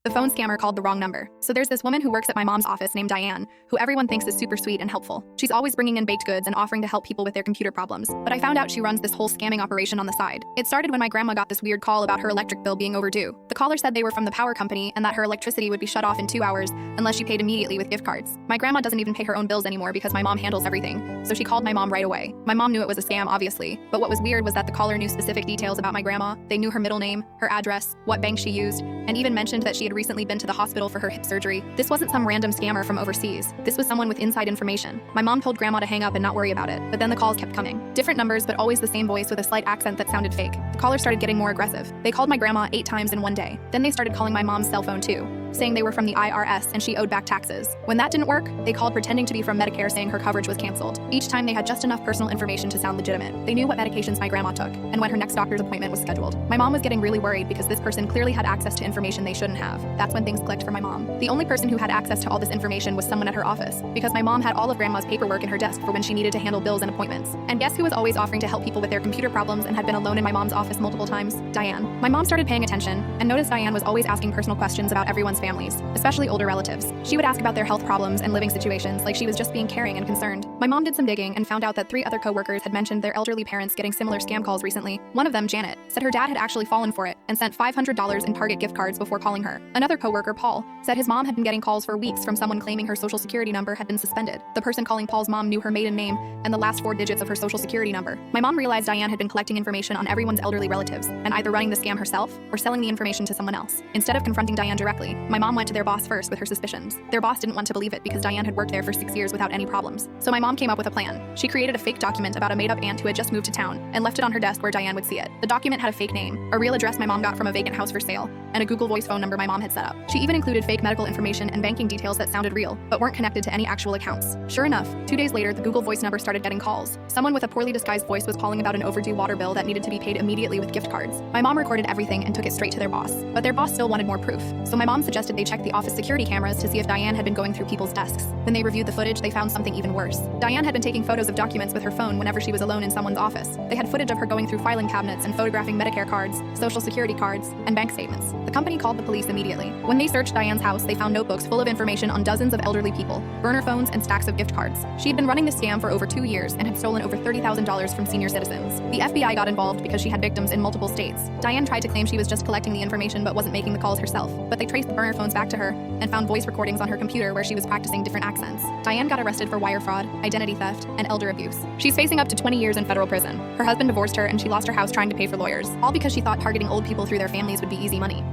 The phone scammer called the wrong number. So there's this woman who works at my mom's office named Diane, who everyone thinks is super sweet and helpful. She's always bringing in baked goods and offering to help people with their computer problems. But I found out she runs this whole scamming operation on the side. It started when my grandma got this weird call about her electric bill being overdue. The caller said they were from the power company and that her electricity would be shut off in 2 hours unless she paid immediately with gift cards. My grandma doesn't even pay her own bills anymore because my mom handles everything, so she called my mom right away. My mom knew it was a scam, obviously, but what was weird was that the caller knew specific details about my grandma. They knew her middle name, her address, what bank she used, and even mentioned that she had recently been to the hospital for her hip surgery. This wasn't some random scammer from overseas. This was someone with inside information. My mom told grandma to hang up and not worry about it, but then the calls kept coming. Different numbers, but always the same voice with a slight accent that sounded fake. The caller started getting more aggressive. They called my grandma 8 times in one day. Then they started calling my mom's cell phone too, saying they were from the IRS and she owed back taxes. When that didn't work, they called pretending to be from Medicare saying her coverage was canceled. Each time they had just enough personal information to sound legitimate. They knew what medications my grandma took and when her next doctor's appointment was scheduled. My mom was getting really worried because this person clearly had access to information they shouldn't have. That's when things clicked for my mom. The only person who had access to all this information was someone at her office, because my mom had all of grandma's paperwork in her desk for when she needed to handle bills and appointments. And guess who was always offering to help people with their computer problems and had been alone in my mom's office multiple times? Diane. My mom started paying attention and noticed Diane was always asking personal questions about everyone's families, especially older relatives. She would ask about their health problems and living situations like she was just being caring and concerned. My mom did some digging and found out that 3 other coworkers had mentioned their elderly parents getting similar scam calls recently. One of them, Janet, said her dad had actually fallen for it and sent $500 in Target gift cards before calling her. Another coworker, Paul, said his mom had been getting calls for weeks from someone claiming her social security number had been suspended. The person calling Paul's mom knew her maiden name and the last 4 digits of her social security number. My mom realized Diane had been collecting information on everyone's elderly relatives and either running the scam herself or selling the information to someone else. Instead of confronting Diane directly, my mom went to their boss first with her suspicions. Their boss didn't want to believe it because Diane had worked there for 6 years without any problems. So my mom came up with a plan. She created a fake document about a made-up aunt who had just moved to town and left it on her desk where Diane would see it. The document had a fake name, a real address my mom got from a vacant house for sale, and a Google Voice phone number my mom had set up. She even included fake medical information and banking details that sounded real, but weren't connected to any actual accounts. Sure enough, 2 days later, the Google Voice number started getting calls. Someone with a poorly disguised voice was calling about an overdue water bill that needed to be paid immediately with gift cards. My mom recorded everything and took it straight to their boss, but their boss still wanted more proof. So my mom suggested they check the office security cameras to see if Diane had been going through people's desks. When they reviewed the footage, they found something even worse. Diane had been taking photos of documents with her phone whenever she was alone in someone's office. They had footage of her going through filing cabinets and photographing Medicare cards, social security cards, and bank statements. The company called the police immediately. When they searched Diane's house, they found notebooks full of information on dozens of elderly people, burner phones, and stacks of gift cards. She had been running this scam for over 2 years and had stolen over $30,000 from senior citizens. The FBI got involved because she had victims in multiple states. Diane tried to claim she was just collecting the information but wasn't making the calls herself, but they traced the burner phones back to her and found voice recordings on her computer where she was practicing different accents. Diane got arrested for wire fraud, identity theft, and elder abuse. She's facing up to 20 years in federal prison. Her husband divorced her and she lost her house trying to pay for lawyers, all because she thought targeting old people through their families would be easy money.